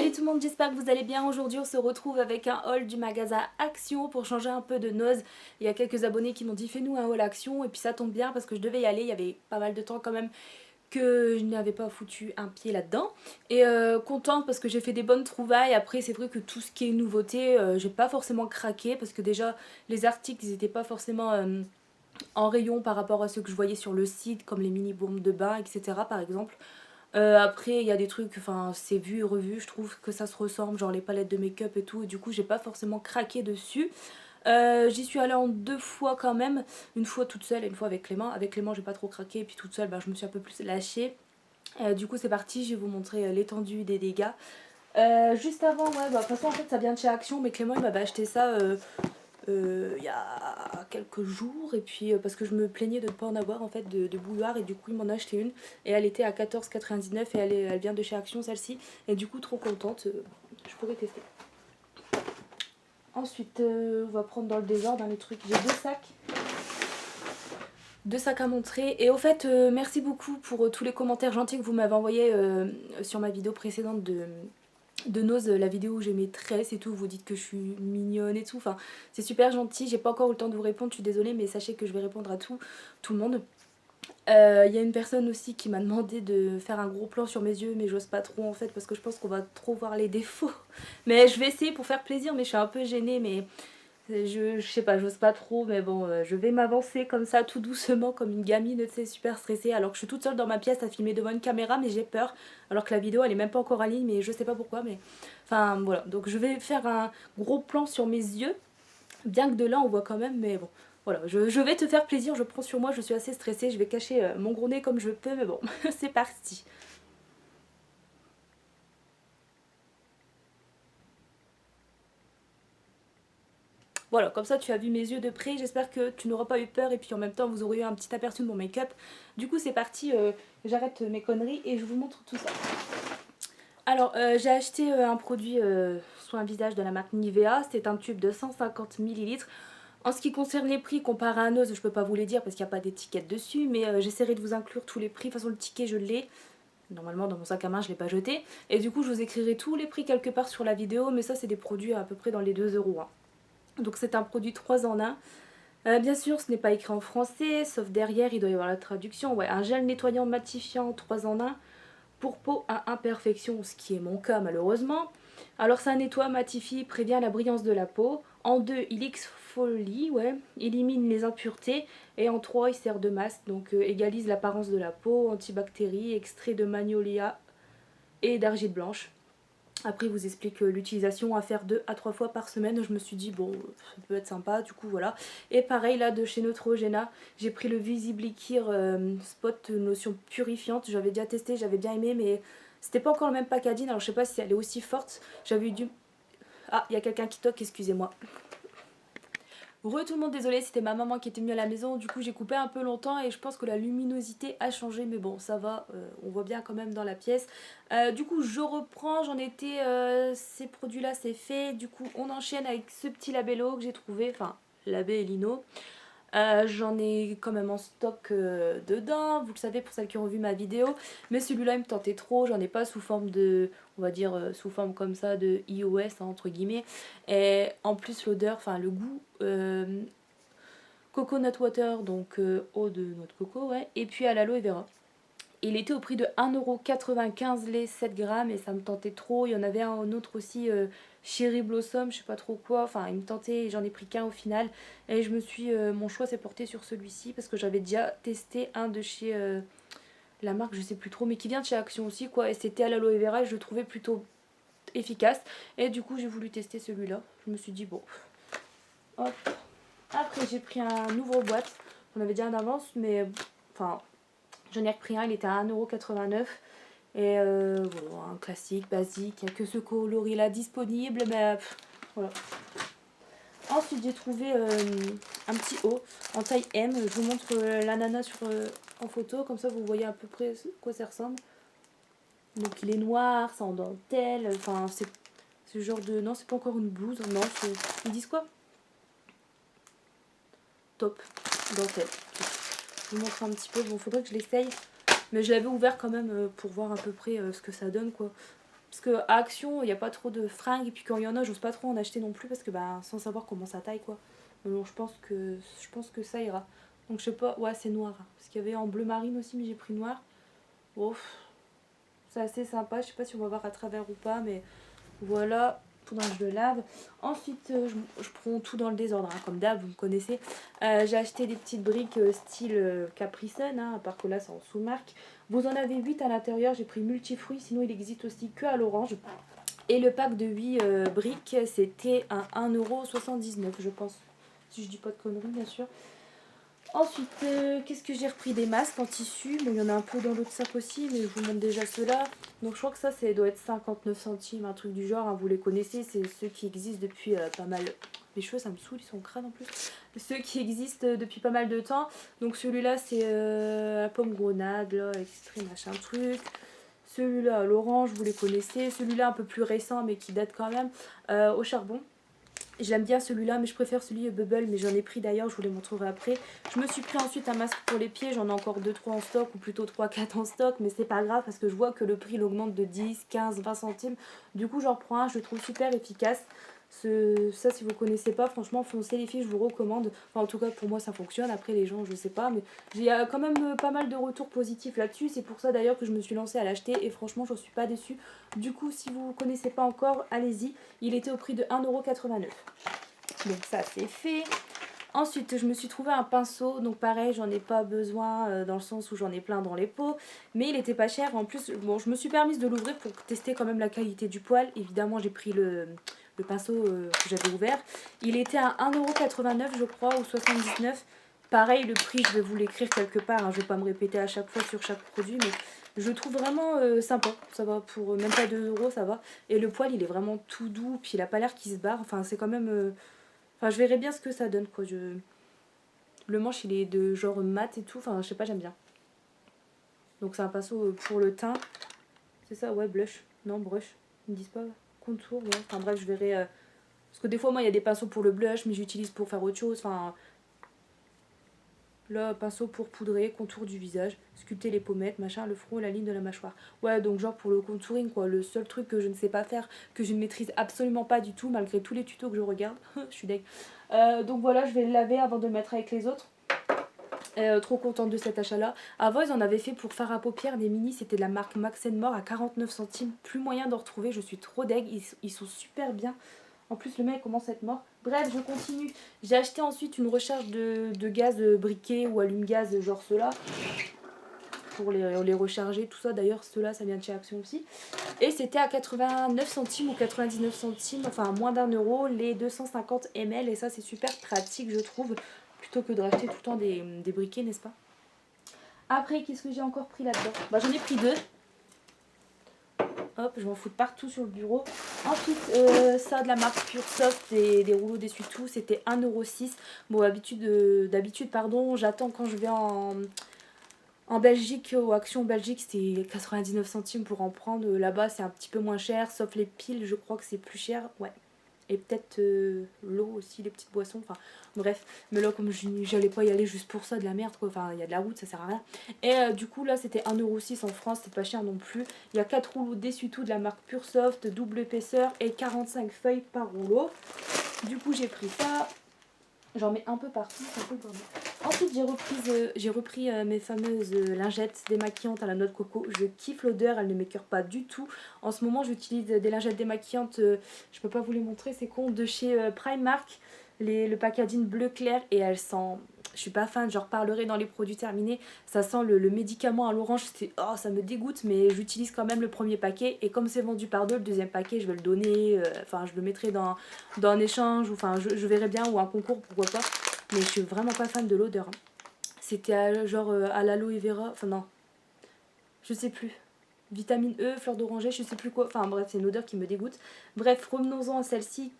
Salut tout le monde, j'espère que vous allez bien. Aujourd'hui on se retrouve avec un haul du magasin Action pour changer un peu de nose. Il y a quelques abonnés qui m'ont dit fais-nous un haul Action et puis ça tombe bien parce que je devais y aller, il y avait pas mal de temps quand même que je n'avais pas foutu un pied là-dedans. Et contente parce que j'ai fait des bonnes trouvailles. Après c'est vrai que tout ce qui est nouveauté, j'ai pas forcément craqué parce que déjà les articles ils étaient pas forcément en rayon par rapport à ceux que je voyais sur le site comme les mini bombes de bain etc par exemple. Après il y a des trucs, enfin c'est vu et revu, je trouve que ça se ressemble, genre les palettes de make-up et tout, et du coup j'ai pas forcément craqué dessus. J'y suis allée en 2 fois quand même, une fois toute seule et une fois avec Clément. Avec Clément j'ai pas trop craqué et puis toute seule bah, je me suis un peu plus lâchée. Du coup c'est parti, je vais vous montrer l'étendue des dégâts. Juste avant, ouais, bah, de toute façon en fait ça vient de chez Action, mais Clément il m'avait acheté ça il y a quelques jours, et puis parce que je me plaignais de ne pas en avoir en fait de bouilloire, et du coup il m'en a acheté une et elle était à 14,99 et elle vient de chez Action celle-ci, et du coup trop contente, je pourrais tester. Ensuite on va prendre dans le désordre les trucs. J'ai deux sacs à montrer, et au fait merci beaucoup pour tous les commentaires gentils que vous m'avez envoyés sur ma vidéo précédente de Nose, la vidéo où j'ai mes tresses et tout, vous dites que je suis mignonne et tout, enfin c'est super gentil. J'ai pas encore eu le temps de vous répondre, je suis désolée, mais sachez que je vais répondre à tout le monde. Il y a une personne aussi qui m'a demandé de faire un gros plan sur mes yeux, mais j'ose pas trop en fait parce que je pense qu'on va trop voir les défauts. Mais je vais essayer pour faire plaisir, mais je suis un peu gênée, mais je sais pas, j'ose pas trop, mais bon, je vais m'avancer comme ça tout doucement comme une gamine, tu sais, super stressée, alors que je suis toute seule dans ma pièce à filmer devant une caméra, mais j'ai peur, alors que la vidéo elle est même pas encore en ligne, mais je sais pas pourquoi, mais enfin voilà. Donc je vais faire un gros plan sur mes yeux, bien que de là on voit quand même, mais bon. Voilà, je vais te faire plaisir, je prends sur moi, je suis assez stressée, je vais cacher mon gros nez comme je peux, mais bon, c'est parti. Voilà, comme ça tu as vu mes yeux de près, j'espère que tu n'auras pas eu peur et puis en même temps vous aurez eu un petit aperçu de mon make-up. Du coup c'est parti, j'arrête mes conneries et je vous montre tout ça. Alors j'ai acheté un produit soin visage de la marque Nivea, c'est un tube de 150 ml. En ce qui concerne les prix comparé à Nose, je peux pas vous les dire parce qu'il n'y a pas d'étiquette dessus, mais j'essaierai de vous inclure tous les prix. De toute façon le ticket je l'ai, normalement dans mon sac à main je l'ai pas jeté. Et du coup je vous écrirai tous les prix quelque part sur la vidéo, mais ça c'est des produits à peu près dans les 2 euros. Hein. Donc c'est un produit 3 en 1. Bien sûr, ce n'est pas écrit en français, sauf derrière, il doit y avoir la traduction. Ouais, un gel nettoyant matifiant 3 en 1 pour peau à imperfection, ce qui est mon cas malheureusement. Alors ça nettoie, matifie, prévient la brillance de la peau. En 2, il exfolie, ouais, élimine les impuretés. Et en 3, il sert de masque, donc égalise l'apparence de la peau, antibactérie, extrait de magnolia et d'argile blanche. Après, il vous explique l'utilisation à faire 2 à 3 fois par semaine. Je me suis dit, bon, ça peut être sympa, du coup, voilà. Et pareil, là, de chez Neutrogena, j'ai pris le Visiblikir Spot Notion Purifiante. J'avais déjà testé, j'avais bien aimé, mais c'était pas encore le même packaging. Alors, je sais pas si elle est aussi forte. J'avais eu du... Ah, il y a quelqu'un qui toque, excusez-moi. Re tout le monde, désolé, c'était ma maman qui était venue à la maison, du coup j'ai coupé un peu longtemps et je pense que la luminosité a changé, mais bon ça va, on voit bien quand même dans la pièce. Du coup je reprends, j'en étais, ces produits là c'est fait, du coup on enchaîne avec ce petit labello que j'ai trouvé, enfin labé et lino. J'en ai quand même en stock dedans, vous le savez pour celles qui ont vu ma vidéo, mais celui-là il me tentait trop, j'en ai pas sous forme de, on va dire sous forme comme ça de iOS hein, entre guillemets, et en plus l'odeur, enfin le goût, coconut water, donc eau de noix de coco, ouais, et puis à l'aloe vera. Il était au prix de 1,95€ les 7 grammes et ça me tentait trop. Il y en avait un autre aussi, Cherry Blossom, je sais pas trop quoi. Enfin, il me tentait et j'en ai pris qu'un au final. Et je me suis, mon choix s'est porté sur celui-ci parce que j'avais déjà testé un de chez la marque, je sais plus trop, mais qui vient de chez Action aussi, quoi. Et c'était à l'aloe vera et je le trouvais plutôt efficace. Et du coup, j'ai voulu tester celui-là. Je me suis dit, bon, hop. Après, j'ai pris un ouvre-boîte. On avait déjà un avance, mais enfin. J'en ai repris un, il était à 1,89€. Et voilà, un classique, basique. Il n'y a que ce coloris là disponible, mais voilà. Ensuite, j'ai trouvé un petit haut en taille M. Je vous montre l'ananas en photo, comme ça vous voyez à peu près à quoi ça ressemble. Donc il est noir, c'est en dentelle. Enfin, c'est ce genre de... Non, c'est pas encore une blouse. Non, ils disent quoi? Top, dentelle. Je vous montre un petit peu. Bon, faudrait que je l'essaye. Mais je l'avais ouvert quand même pour voir à peu près ce que ça donne, quoi. Parce qu'à Action, il n'y a pas trop de fringues. Et puis quand il y en a, j'ose pas trop en acheter non plus. Parce que sans savoir comment ça taille quoi. Donc je pense que ça ira. Donc je sais pas, ouais c'est noir. Parce qu'il y avait en bleu marine aussi, mais j'ai pris noir. Bon, c'est assez sympa. Je sais pas si on va voir à travers ou pas. Mais voilà, faudra que je le lave. Ensuite, je prends tout dans le désordre, hein, comme d'hab, vous me connaissez. J'ai acheté des petites briques style Capri Sun, hein, à part que là c'est en sous-marque. Vous en avez 8 à l'intérieur, j'ai pris multifruits, sinon il existe aussi que à l'orange. Et le pack de 8 briques, c'était à 1,79 € je pense. Si je dis pas de conneries, bien sûr. Ensuite, qu'est-ce que j'ai repris? Des masques en tissu. Bon, il y en a un peu dans l'autre sac aussi, mais je vous montre déjà ceux-là. Donc je crois que ça doit être 59 centimes, un truc du genre. Hein, vous les connaissez, c'est ceux qui existent depuis pas mal... Mes cheveux, ça me saoule, ils sont crades en plus. Ceux qui existent depuis pas mal de temps. Donc celui-là, c'est la pomme grenade, là, extrait, machin truc. Celui-là, l'orange, vous les connaissez. Celui-là, un peu plus récent, mais qui date quand même, au charbon. J'aime bien celui-là, mais je préfère celui Bubble, mais j'en ai pris d'ailleurs, je vous les montrerai après. Je me suis pris ensuite un masque pour les pieds, j'en ai encore 2-3 en stock, ou plutôt 3-4 en stock, mais c'est pas grave parce que je vois que le prix l'augmente de 10, 15, 20 centimes. Du coup, j'en reprends un, je le trouve super efficace. Ça, si vous connaissez pas, franchement, foncez les filles, je vous recommande. Enfin, en tout cas, pour moi, ça fonctionne. Après, les gens, je sais pas, mais j'ai quand même pas mal de retours positifs là-dessus. C'est pour ça d'ailleurs que je me suis lancée à l'acheter et franchement, j'en suis pas déçue. Du coup, si vous connaissez pas encore, allez-y. Il était au prix de 1,89 €. Donc ça, c'est fait. Ensuite, je me suis trouvé un pinceau, donc pareil, j'en ai pas besoin dans le sens où j'en ai plein dans les pots, mais il était pas cher. En plus, bon, je me suis permise de l'ouvrir pour tester quand même la qualité du poil. Évidemment, j'ai pris le pinceau que j'avais ouvert. Il était à 1,89 € je crois, ou 79. Pareil, le prix, je vais vous l'écrire quelque part, hein, je vais pas me répéter à chaque fois sur chaque produit, mais je le trouve vraiment sympa. Ça va pour même pas 2 €, ça va. Et le poil, il est vraiment tout doux, puis il a pas l'air qui se barre. Enfin, c'est quand même... Enfin, je verrai bien ce que ça donne, quoi. Le manche, il est de genre mat et tout. Enfin, je sais pas, j'aime bien. Donc, c'est un pinceau pour le teint. C'est ça, ouais, blush. Non, brush. Ils me disent pas contour, ouais. Enfin, bref, je verrai... Parce que des fois, moi, il y a des pinceaux pour le blush, mais j'utilise pour faire autre chose. Enfin, là, pinceau pour poudrer, contour du visage, sculpter les pommettes, machin, le front et la ligne de la mâchoire. Ouais, donc genre pour le contouring, quoi. Le seul truc que je ne sais pas faire, que je ne maîtrise absolument pas du tout, malgré tous les tutos que je regarde. Je suis deg. Donc voilà, je vais le laver avant de le mettre avec les autres. Trop contente de cet achat là. Avant ils en avaient fait pour fard à paupières des mini, c'était de la marque Max More à 49 centimes. Plus moyen d'en retrouver, je suis trop deg, ils sont super bien. En plus le mec commence à être mort. Bref, je continue. J'ai acheté ensuite une recharge de gaz briquet ou allume-gaz genre ceux-là. Pour les recharger, tout ça. D'ailleurs ceux-là ça vient de chez Action aussi. Et c'était à 89 centimes ou 99 centimes, enfin moins d'1 € les 250 ml. Et ça c'est super pratique je trouve. Plutôt que de racheter tout le temps des briquets, n'est-ce pas? Après, qu'est-ce que j'ai encore pris là-dedans? Bah, j'en ai pris 2. Hop, je m'en fous de partout sur le bureau. Ensuite, ça de la marque Pure Soft, des rouleaux d'essuie-tout, c'était 1,06 €. Bon, d'habitude, pardon, j'attends quand je vais en Belgique, aux Actions Belgique, c'était 99 centimes pour en prendre. Là-bas, c'est un petit peu moins cher, sauf les piles, je crois que c'est plus cher. Ouais. Et peut-être l'eau aussi, les petites boissons, enfin bref. Mais là comme j'allais pas y aller juste pour ça, de la merde quoi, enfin il y a de la route, ça sert à rien. Et du coup là c'était 1,06 € en France, c'est pas cher non plus. Il y a 4 rouleaux d'essuie-tout de la marque Pure Soft, double épaisseur et 45 feuilles par rouleau. Du coup j'ai pris ça, j'en mets un peu partout, c'est un peu le bordel. Ensuite j'ai repris mes fameuses lingettes démaquillantes à la noix de coco. Je kiffe l'odeur, elle ne m'écœure pas du tout. En ce moment j'utilise des lingettes démaquillantes, je peux pas vous les montrer, c'est con, de chez Primark. Le packaging bleu clair et elles sentent... Je suis pas fan, je reparlerai dans les produits terminés. Ça sent le médicament à l'orange, oh, ça me dégoûte, mais j'utilise quand même le premier paquet. Et comme c'est vendu par deux, le deuxième paquet, je vais le donner. Enfin, je le mettrai dans un échange, ou enfin, je verrai bien, ou un concours, pourquoi pas. Mais je suis vraiment pas fan de l'odeur. C'était genre à l'aloe vera, enfin non, je sais plus. Vitamine E, fleur d'oranger, je sais plus quoi. Enfin bref, c'est une odeur qui me dégoûte. Bref, revenons-en à celle-ci.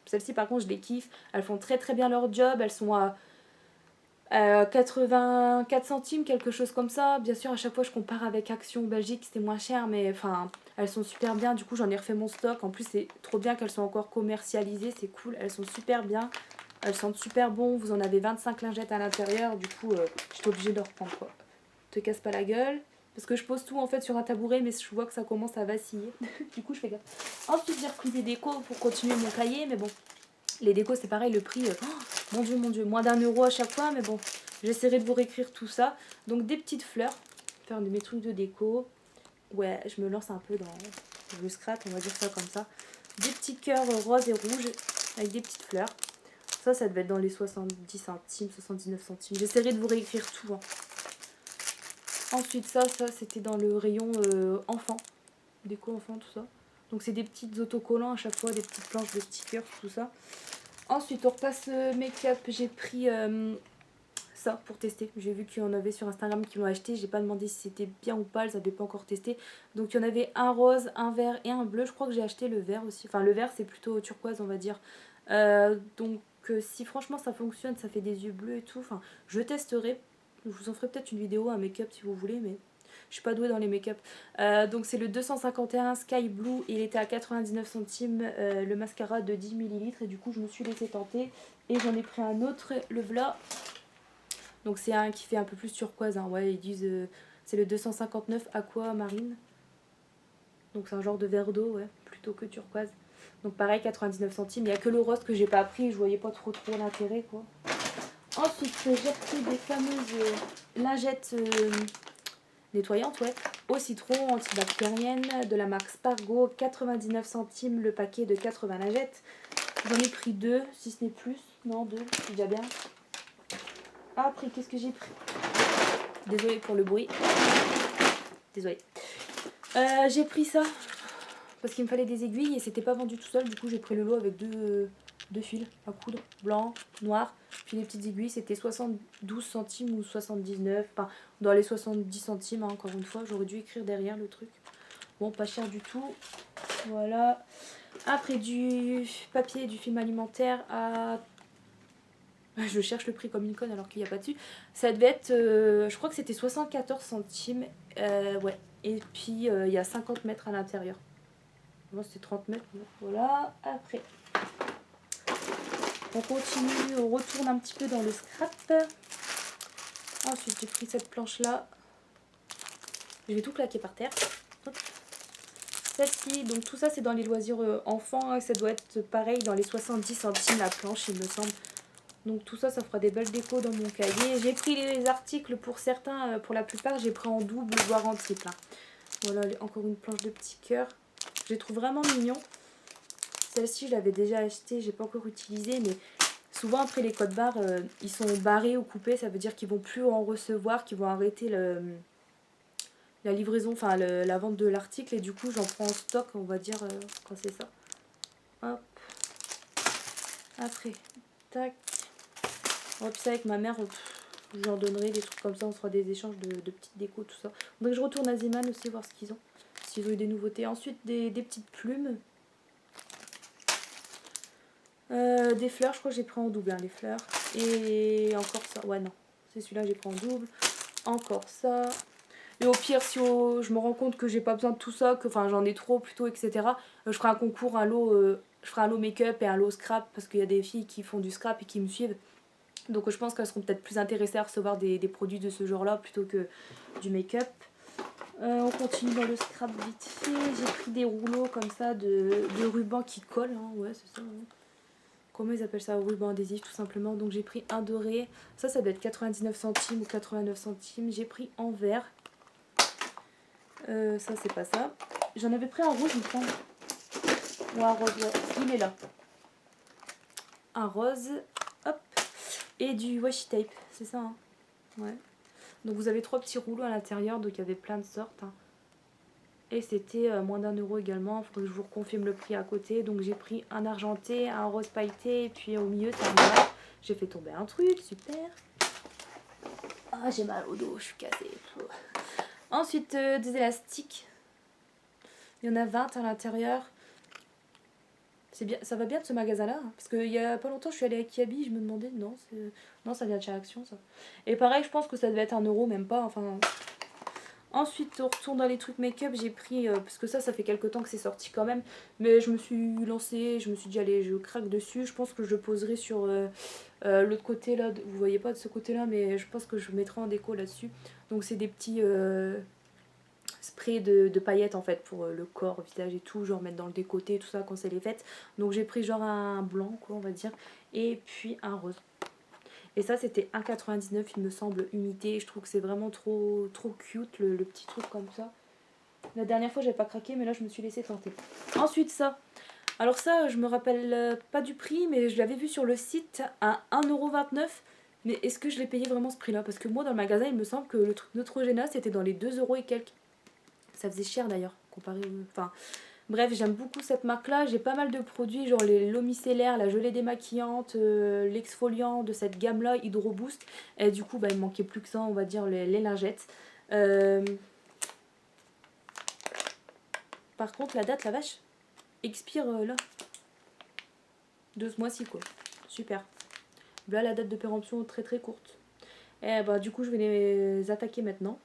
Celles-ci par contre je les kiffe. Elles font très très bien leur job. Elles sont à 84 centimes, quelque chose comme ça. Bien sûr à chaque fois je compare avec Action Belgique, c'était moins cher. Mais enfin elles sont super bien. Du coup j'en ai refait mon stock. En plus c'est trop bien qu'elles soient encore commercialisées. C'est cool, elles sont super bien. Elles sentent super bon. Vous en avez 25 lingettes à l'intérieur. Du coup j'étais obligée de reprendre quoi. Te casse pas la gueule. Parce que je pose tout en fait sur un tabouret, mais je vois que ça commence à vaciller. Du coup, je fais gaffe. Ensuite, j'ai repris des décos pour continuer mon cahier, mais bon, les décos, c'est pareil, le prix, mon dieu, moins d'1 € à chaque fois, mais bon, j'essaierai de vous réécrire tout ça. Donc, des petites fleurs, faire de mes trucs de déco. Ouais, je me lance un peu dans le scrap, on va dire ça comme ça. Des petits cœurs roses et rouges avec des petites fleurs. Ça devait être dans les 70 centimes, 79 centimes. J'essaierai de vous réécrire tout. Hein. Ensuite, ça c'était dans le rayon enfant, déco enfant, tout ça. Donc c'est des petits autocollants à chaque fois, des petites planches de stickers, tout ça. Ensuite, on repasse make-up. J'ai pris ça pour tester. J'ai vu qu'il y en avait sur Instagram qui l'ont acheté. J'ai pas demandé si c'était bien ou pas, elles n'avaient pas encore testé. Donc il y en avait un rose, un vert et un bleu. Je crois que j'ai acheté le vert aussi. Enfin, le vert c'est plutôt turquoise, on va dire. Donc si franchement ça fonctionne, ça fait des yeux bleus et tout. Enfin, je testerai. Je vous en ferai peut-être une vidéo, un make-up si vous voulez, mais je suis pas douée dans les make-up. Donc c'est le 251 Sky Blue. Il était à 99 centimes. Le mascara de 10 ml. Et du coup, je me suis laissé tenter. Et j'en ai pris un autre, le voilà. Donc c'est un qui fait un peu plus turquoise. Hein. Ouais, ils disent c'est le 259 Aqua Marine. Donc c'est un genre de verre d'eau, ouais, plutôt que turquoise. Donc pareil, 99 centimes. Il n'y a que le rose que j'ai pas pris. Je voyais pas trop l'intérêt, quoi. Ensuite, j'ai pris des fameuses lingettes nettoyantes, ouais, au citron, antibactérienne, de la marque Spargo, 99 centimes le paquet de 80 lingettes. J'en ai pris 2, si ce n'est plus. Non, 2, c'est déjà bien. Après, qu'est-ce que j'ai pris? Désolée pour le bruit. Désolée. J'ai pris ça parce qu'il me fallait des aiguilles et c'était pas vendu tout seul. Du coup, j'ai pris le lot avec deux fils à coudre, blanc, noir. Puis les petites aiguilles, c'était 72 centimes ou 79. Enfin, dans les 70 centimes, hein, encore une fois. J'aurais dû écrire derrière le truc. Bon, pas cher du tout. Voilà. Après, du papier, du film alimentaire à... Je cherche le prix comme une conne alors qu'il n'y a pas dessus. Ça devait être, je crois que c'était 74 centimes. Ouais. Et puis il y a 50 mètres à l'intérieur. Moi c'était 30 mètres. Voilà. Après, on continue, on retourne un petit peu dans le scrap. Ensuite, j'ai pris cette planche là. Je vais tout claquer par terre. Celle-ci, donc tout ça c'est dans les loisirs enfants. Ça doit être pareil dans les 70 centimes la planche, il me semble. Donc tout ça, ça fera des belles décos dans mon cahier. J'ai pris les articles pour certains, pour la plupart, j'ai pris en double, voire en triple. Hein. Voilà, encore une planche de petits cœurs. Je les trouve vraiment mignons. Celle-ci, je l'avais déjà achetée, j'ai pas encore utilisée, mais souvent après les codes barres, ils sont barrés ou coupés. Ça veut dire qu'ils vont plus en recevoir, qu'ils vont arrêter la livraison, enfin la vente de l'article. Et du coup, j'en prends en stock, on va dire, quand c'est ça. Hop. Après, tac. Ouais, puis ça avec ma mère, je leur donnerai des trucs comme ça, on fera des échanges de petites décos, tout ça. Donc je retourne à Zeman aussi voir ce qu'ils ont, s'ils ont eu des nouveautés. Ensuite des petites plumes, des fleurs, je crois que j'ai pris en double, hein, les fleurs. Et encore ça, ouais non, c'est celui-là que j'ai pris en double. Encore ça. Et au pire, si je me rends compte que j'ai pas besoin de tout ça, que enfin j'en ai trop plutôt, etc. Je ferai un concours, un lot, je ferai un lot make-up et un lot scrap, parce qu'il y a des filles qui font du scrap et qui me suivent. Donc je pense qu'elles seront peut-être plus intéressées à recevoir des produits de ce genre-là plutôt que du make-up. On continue dans le scrap vite fait. J'ai pris des rouleaux comme ça de ruban qui collent. Hein. Ouais, c'est ça. Hein. Comment ils appellent ça? Ruban adhésif tout simplement. Donc j'ai pris un doré. Ça doit être 99 centimes ou 89 centimes. J'ai pris en vert. Ça c'est pas ça. J'en avais pris un rouge, il me semble. Ou un rose, ouais. Il est là. Un rose. Hop. Et du washi tape, c'est ça, hein. Ouais. Donc vous avez 3 petits rouleaux à l'intérieur, donc il y avait plein de sortes. Hein. Et c'était moins d'1 € également, il faudrait que je vous reconfirme le prix à côté. Donc j'ai pris un argenté, un rose pailleté, et puis au milieu c'est un noir. J'ai fait tomber un truc, super. Ah, j'ai mal au dos, je suis cassée. Ensuite, des élastiques. Il y en a 20 à l'intérieur. C'est bien, ça va bien de ce magasin-là, hein, parce qu'il y a pas longtemps je suis allée à Kiabi, je me demandais, non ça vient de chez Action ça. Et pareil, je pense que ça devait être 1 €, même pas, enfin. Ensuite, on retourne dans les trucs make-up, j'ai pris, parce que ça fait quelques temps que c'est sorti quand même, mais je me suis lancée, je me suis dit allez, je craque dessus, je pense que je le poserai sur l'autre côté là, vous voyez pas de ce côté là, mais je pense que je mettrai en déco là-dessus. Donc c'est des petits spray de paillettes en fait pour le corps, visage et tout, genre mettre dans le décolleté, tout ça quand c'est les fêtes. Donc j'ai pris genre un blanc quoi on va dire, et puis un rose. Et ça c'était 1,99 il me semble unité, je trouve que c'est vraiment trop cute le petit truc comme ça. La dernière fois j'avais pas craqué mais là je me suis laissé tenter. Ensuite ça, alors ça je me rappelle pas du prix mais je l'avais vu sur le site à 1,29€. Mais est-ce que je l'ai payé vraiment ce prix là? Parce que moi dans le magasin il me semble que le truc Neutrogena c'était dans les 2€ et quelques. Ça faisait cher d'ailleurs comparé enfin bref j'aime beaucoup cette marque là. J'ai pas mal de produits genre l'eau micellaire, la gelée démaquillante, l'exfoliant de cette gamme là, Hydro Boost. Et du coup bah, il me manquait plus que ça on va dire les lingettes. Par contre la date la vache expire là de ce mois-ci quoi. Super. Là la date de péremption très courte. Et bah du coup je vais les attaquer maintenant.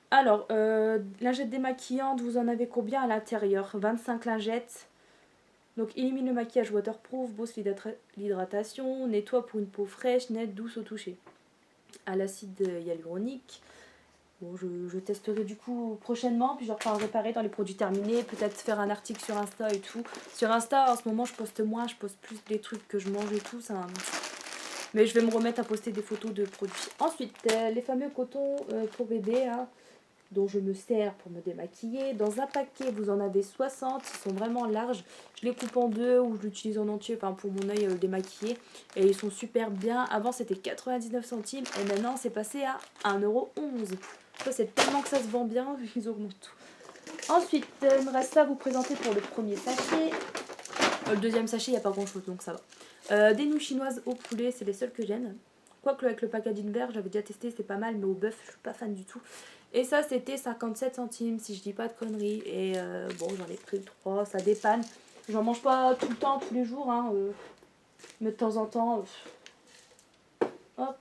Alors lingettes démaquillantes, vous en avez combien à l'intérieur? 25 lingettes. Donc élimine le maquillage waterproof, booste l'hydratation, nettoie pour une peau fraîche, nette, douce au toucher. À l'acide hyaluronique. Bon, je testerai du coup prochainement, puis je reparlerai pareil dans les produits terminés, peut-être faire un article sur Insta et tout. Sur Insta, en ce moment, je poste moins, je poste plus des trucs que je mange et tout, ça... Mais je vais me remettre à poster des photos de produits. Ensuite, les fameux cotons pour bébé, hein, dont je me sers pour me démaquiller. Dans un paquet, vous en avez 60, ils sont vraiment larges. Je les coupe en deux ou je l'utilise en entier, enfin pour mon œil démaquillé. Et ils sont super bien. Avant, c'était 99 centimes et maintenant, c'est passé à 1,11€. Ça c'est tellement que ça se vend bien, ils augmentent tout. Ensuite, il me reste ça à vous présenter pour le premier sachet. Le deuxième sachet, il n'y a pas grand chose donc ça va. Des nouilles chinoises au poulet, c'est les seules que j'aime. Quoique avec le packaging vert, j'avais déjà testé, c'est pas mal, mais au bœuf, je suis pas fan du tout. Et ça, c'était 57 centimes, si je dis pas de conneries. Et bon, j'en ai pris 3, ça dépanne. J'en mange pas tout le temps, tous les jours, hein, mais de temps en temps. Hop.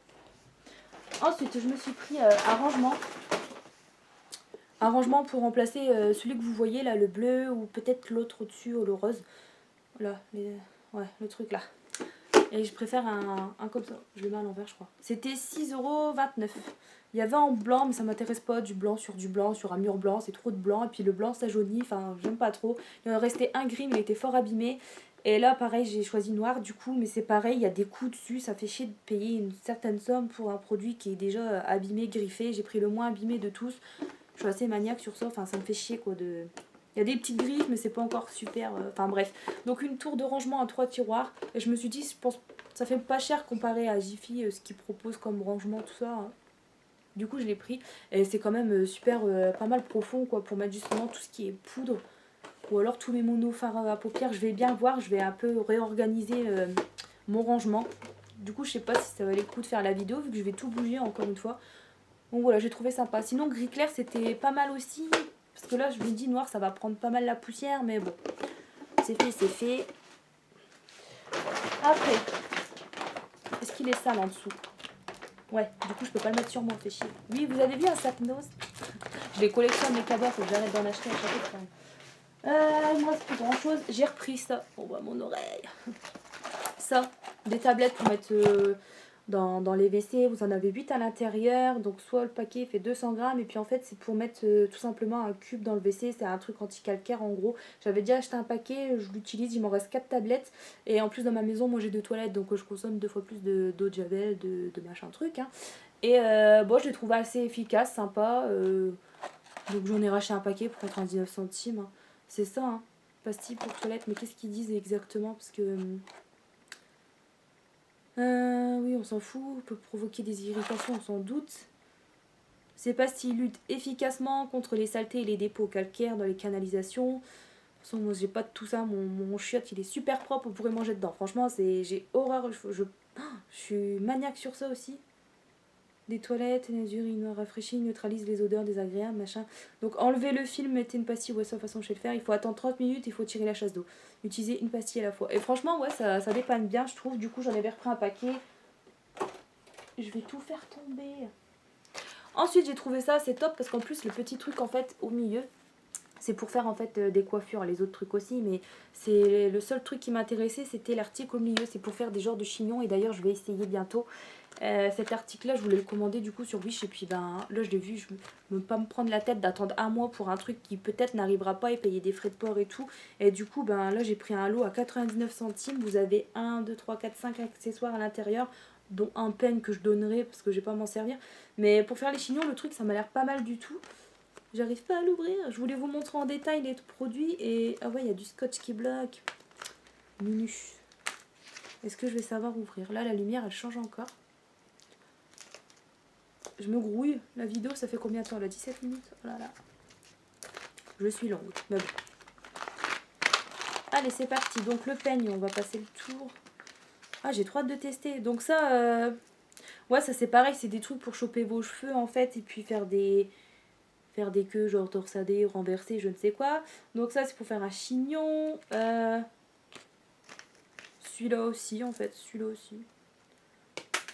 Ensuite, je me suis pris un rangement. Un rangement pour remplacer celui que vous voyez là, le bleu ou peut-être l'autre au-dessus, le rose. Là, ouais, le truc là. Et je préfère un comme ça. Je le mets à l'envers, je crois. C'était 6,29€. Il y avait en blanc, mais ça m'intéresse pas. Du blanc sur un mur blanc, c'est trop de blanc. Et puis le blanc, ça jaunit. Enfin, j'aime pas trop. Il en restait un gris, mais il était fort abîmé. Et là, pareil, j'ai choisi noir du coup. Mais c'est pareil, il y a des coups dessus. Ça fait chier de payer une certaine somme pour un produit qui est déjà abîmé, griffé. J'ai pris le moins abîmé de tous. Je suis assez maniaque sur ça. Enfin, ça me fait chier quoi de... Il y a des petites griffes, mais c'est pas encore super. Enfin bref. Donc une tour de rangement à 3 tiroirs. Et je me suis dit, je pense ça fait pas cher comparé à Jiffy, ce qu'ils proposent comme rangement, tout ça. Hein. Du coup, je l'ai pris. Et c'est quand même super, pas mal profond, quoi, pour mettre justement tout ce qui est poudre. Ou alors tous mes monofards à paupières. Je vais bien voir, je vais un peu réorganiser mon rangement. Du coup, je sais pas si ça valait le coup de faire la vidéo, vu que je vais tout bouger encore une fois. Donc voilà, j'ai trouvé sympa. Sinon, gris clair, c'était pas mal aussi. Parce que là, je me dis noir, ça va prendre pas mal la poussière, mais bon. C'est fait, c'est fait. Après, est-ce qu'il est sale en dessous? Ouais, du coup, je peux pas le mettre sur moi, fait chier. Oui, vous avez vu un Sapnos? Je les collectionne, les cadeaux, faut que j'arrête d'en acheter à chaque fois. Il me reste plus grand chose. J'ai repris ça. On voit mon oreille. Ça, des tablettes pour mettre dans les WC. Vous en avez 8 à l'intérieur. Donc, soit le paquet fait 200 grammes. Et puis, en fait, c'est pour mettre tout simplement un cube dans le WC. C'est un truc anti-calcaire en gros. J'avais déjà acheté un paquet. Je l'utilise. Il m'en reste 4 tablettes. Et en plus, dans ma maison, moi j'ai 2 toilettes. Donc, je consomme 2 fois plus d'eau de javel, de machin truc. Hein. Et bon, je l'ai trouvé assez efficace, sympa. Donc, j'en ai racheté un paquet pour 99 centimes. Hein. C'est ça, hein. Pastilles pour toilette. Mais qu'est-ce qu'ils disent exactement? Parce que... oui, on s'en fout. Peut provoquer des irritations, on s'en doute. Ces pastilles luttent efficacement contre les saletés et les dépôts calcaires dans les canalisations. De toute façon, moi, j'ai pas de tout ça. Mon chiotte, il est super propre. On pourrait manger dedans. Franchement, j'ai horreur. Je suis maniaque sur ça aussi. Des toilettes, les urines rafraîchies, neutralisent les odeurs désagréables, machin. Donc enlevez le film, mettez une pastille, ouais ça de toute façon je vais le faire. Il faut attendre 30 minutes, il faut tirer la chasse d'eau. Utilisez une pastille à la fois. Et franchement ouais ça dépanne bien je trouve. Du coup j'en avais repris un paquet. Je vais tout faire tomber. Ensuite j'ai trouvé ça c'est top parce qu'en plus le petit truc en fait au milieu. C'est pour faire en fait des coiffures, les autres trucs aussi, mais c'est le seul truc qui m'intéressait, c'était l'article au milieu, c'est pour faire des genres de chignons et d'ailleurs je vais essayer bientôt. Cet article là je voulais le commander du coup sur Wish et puis ben là je l'ai vu, je ne veux pas me prendre la tête d'attendre un mois pour un truc qui peut-être n'arrivera pas et payer des frais de port et tout. Et du coup ben là j'ai pris un lot à 99 centimes, vous avez 1, 2, 3, 4, 5 accessoires à l'intérieur, dont un peigne que je donnerai parce que je vais pas m'en servir. Mais pour faire les chignons le truc ça m'a l'air pas mal du tout. J'arrive pas à l'ouvrir, je voulais vous montrer en détail les produits et... Ah ouais il y a du scotch qui bloque. Minu. Est-ce que je vais savoir ouvrir? Là la lumière elle change encore. Je me grouille. La vidéo, ça fait combien de temps là? 17 minutes. Oh là là. Je suis longue. Mais bon. Allez, c'est parti. Donc le peigne, on va passer le tour. Ah, j'ai trop hâte de tester. Donc ça, ouais, ça c'est pareil. C'est des trucs pour choper vos cheveux en fait. Et puis faire des queues genre torsadées, renversées, je ne sais quoi. Donc ça, c'est pour faire un chignon. Celui-là aussi, en fait. Celui-là aussi.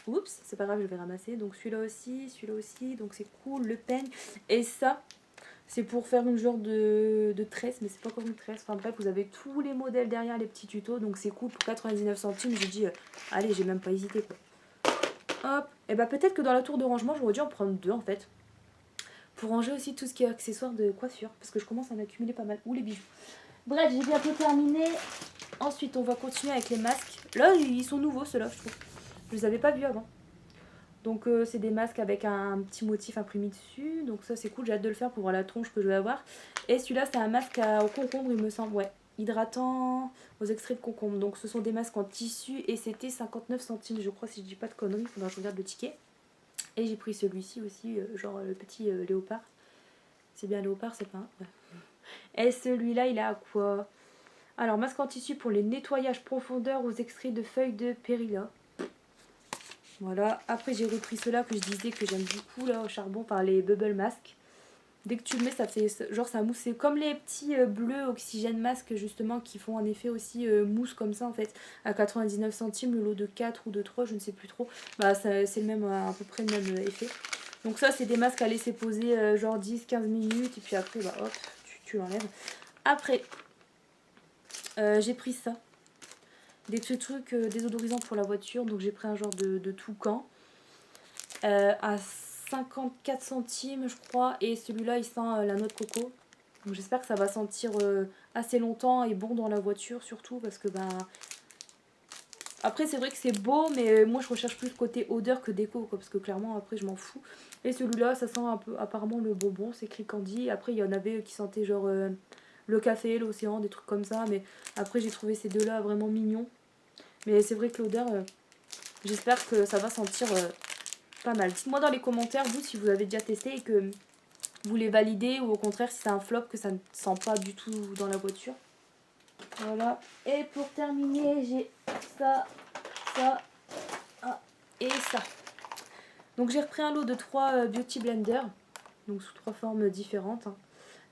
Oups, c'est pas grave, je vais ramasser. Donc celui-là aussi, donc c'est cool, le peigne. Et ça, c'est pour faire une genre de tresse, mais c'est pas comme une tresse. Enfin bref, vous avez tous les modèles derrière les petits tutos, donc c'est cool. Pour 99 centimes, j'ai dit, allez, j'ai même pas hésité quoi. Hop, et bah peut-être que dans la tour de rangement, j'aurais dû en prendre 2 en fait. Pour ranger aussi tout ce qui est accessoires de coiffure, parce que je commence à en accumuler pas mal. Ou les bijoux. Bref, j'ai bientôt terminé. Ensuite, on va continuer avec les masques. Là, ils sont nouveaux ceux-là, je trouve. Je les avais pas vus avant. Donc c'est des masques avec un petit motif imprimé dessus. Donc ça c'est cool, j'ai hâte de le faire pour voir la tronche que je vais avoir. Et celui-là c'est un masque au concombre il me semble, ouais. Hydratant aux extraits de concombre. Donc ce sont des masques en tissu et c'était 59 centimes je crois si je dis pas de conneries. Il faudra que je regarde le ticket. Et j'ai pris celui-ci aussi, genre le petit léopard. C'est bien léopard, c'est pas un... Ouais. Et celui-là il est à quoi? Alors masque en tissu pour les nettoyages profondeur aux extraits de feuilles de périlla. Voilà, après j'ai repris ceux-là que je disais que j'aime beaucoup là au charbon par les bubble masks. Dès que tu le mets ça fait genre ça mousse, c'est comme les petits bleus oxygène masques justement qui font un effet aussi mousse comme ça en fait. À 99 centimes le lot de 4 ou de 3 je ne sais plus trop. Bah c'est le même à peu près le même effet. Donc ça c'est des masques à laisser poser genre 10-15 minutes et puis après bah hop tu l'enlèves. Après j'ai pris ça. Des petits trucs désodorisants pour la voiture. Donc j'ai pris un genre de toucan à 54 centimes je crois. Et celui-là il sent la noix de coco. Donc j'espère que ça va sentir assez longtemps et bon dans la voiture surtout. Parce que ben... Après c'est vrai que c'est beau mais moi je recherche plus côté odeur que déco quoi. Parce que clairement après je m'en fous. Et celui-là ça sent un peu apparemment le bonbon. C'est écrit candy. Après il y en avait qui sentaient genre... le café, l'océan, des trucs comme ça. Mais après j'ai trouvé ces deux là vraiment mignons. Mais c'est vrai que l'odeur, j'espère que ça va sentir pas mal. Dites-moi dans les commentaires, vous, si vous avez déjà testé et que vous les validez. Ou au contraire, si c'est un flop, que ça ne sent pas du tout dans la voiture. Voilà. Et pour terminer, j'ai ça, ça et ça. Donc j'ai repris un lot de 3 Beauty Blender. Donc sous 3 formes différentes. Hein.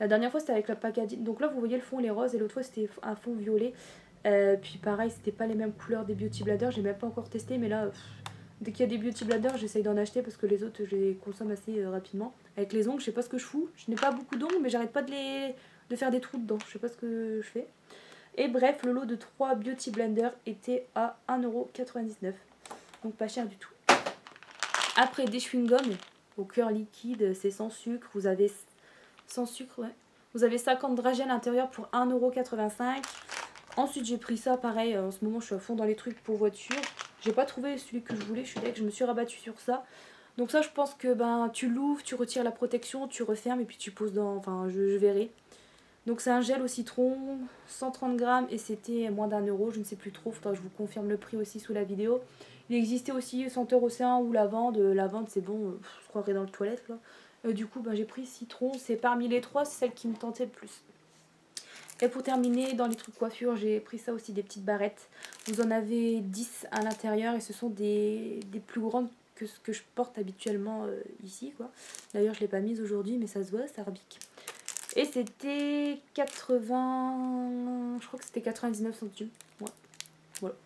La dernière fois c'était avec la packaging. Donc là vous voyez le fond les roses et l'autre fois c'était un fond violet. Puis pareil c'était pas les mêmes couleurs des Beauty Blender. J'ai même pas encore testé mais là dès qu'il y a des Beauty Blender j'essaye d'en acheter parce que les autres je les consomme assez rapidement. Avec les ongles je sais pas ce que je fous. Je n'ai pas beaucoup d'ongles mais j'arrête pas de faire des trous dedans. Je sais pas ce que je fais. Et bref le lot de 3 Beauty Blender était à 1,99€. Donc pas cher du tout. Après des chewing-gums au cœur liquide, c'est sans sucre. Vous avez sans sucre, ouais. Vous avez 50 dragées à l'intérieur pour 1,85€. Ensuite j'ai pris ça, pareil, en ce moment je suis à fond dans les trucs pour voiture. J'ai pas trouvé celui que je voulais, je suis d'accord, je me suis rabattue sur ça. Donc ça je pense que ben tu l'ouvres, tu retires la protection, tu refermes et puis tu poses dans... Enfin je verrai. Donc c'est un gel au citron, 130 grammes et c'était moins d'1€, je ne sais plus trop, faudra que je vous confirme le prix aussi sous la vidéo. Il existait aussi senteur océan ou lavande. Lavande c'est bon, je croirais dans le toilette là. Du coup ben, j'ai pris citron, c'est parmi les 3, c'est celle qui me tentait le plus. Et pour terminer, dans les trucs coiffure, j'ai pris ça aussi, des petites barrettes. Vous en avez 10 à l'intérieur et ce sont des plus grandes que ce que je porte habituellement ici quoi. D'ailleurs je ne l'ai pas mise aujourd'hui mais ça se voit, ça rebique. Et c'était 80... Je crois que c'était 99 centimes. Ouais. Voilà.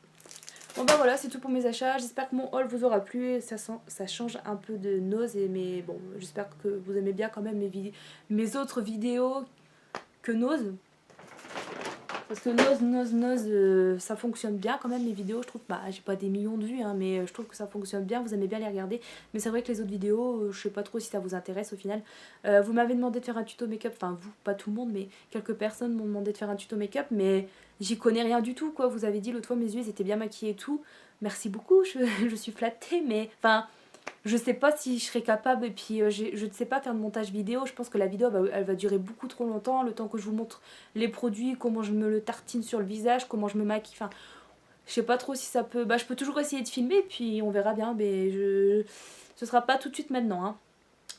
Bon bah voilà, c'est tout pour mes achats. J'espère que mon haul vous aura plu. Ça change un peu de nose. Mais bon, j'espère que vous aimez bien quand même mes autres vidéos que nose. Parce que ça fonctionne bien quand même les vidéos. Je trouve, bah j'ai pas des millions de vues, hein, mais je trouve que ça fonctionne bien. Vous aimez bien les regarder. Mais c'est vrai que les autres vidéos, je sais pas trop si ça vous intéresse au final. Vous m'avez demandé de faire un tuto make-up. Enfin, vous, pas tout le monde, mais quelques personnes m'ont demandé de faire un tuto make-up. Mais j'y connais rien du tout, quoi. Vous avez dit l'autre fois, mes yeux ils étaient bien maquillés et tout. Merci beaucoup, je suis flattée, mais enfin. Je sais pas si je serai capable et puis je ne sais pas faire de montage vidéo. Je pense que la vidéo elle va durer beaucoup trop longtemps. Le temps que je vous montre les produits, comment je me le tartine sur le visage, comment je me maquille. Enfin, je sais pas trop si ça peut. Bah, je peux toujours essayer de filmer puis on verra bien. Mais ce sera pas tout de suite maintenant, hein.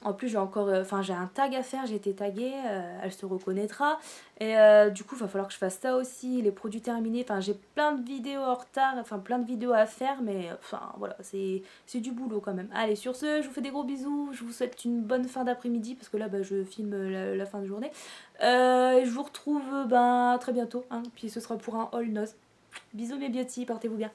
En plus, j'ai encore, enfin, j'ai un tag à faire, j'ai été taguée, elle se reconnaîtra. Et du coup, il va falloir que je fasse ça aussi, les produits terminés. Enfin, j'ai plein de vidéos en retard, enfin, plein de vidéos à faire, mais enfin, voilà, c'est du boulot quand même. Allez, sur ce, je vous fais des gros bisous, je vous souhaite une bonne fin d'après-midi, parce que là, bah, je filme la fin de journée. Et je vous retrouve ben, très bientôt, hein, puis ce sera pour un haul noz. Bisous mes beauty, portez-vous bien.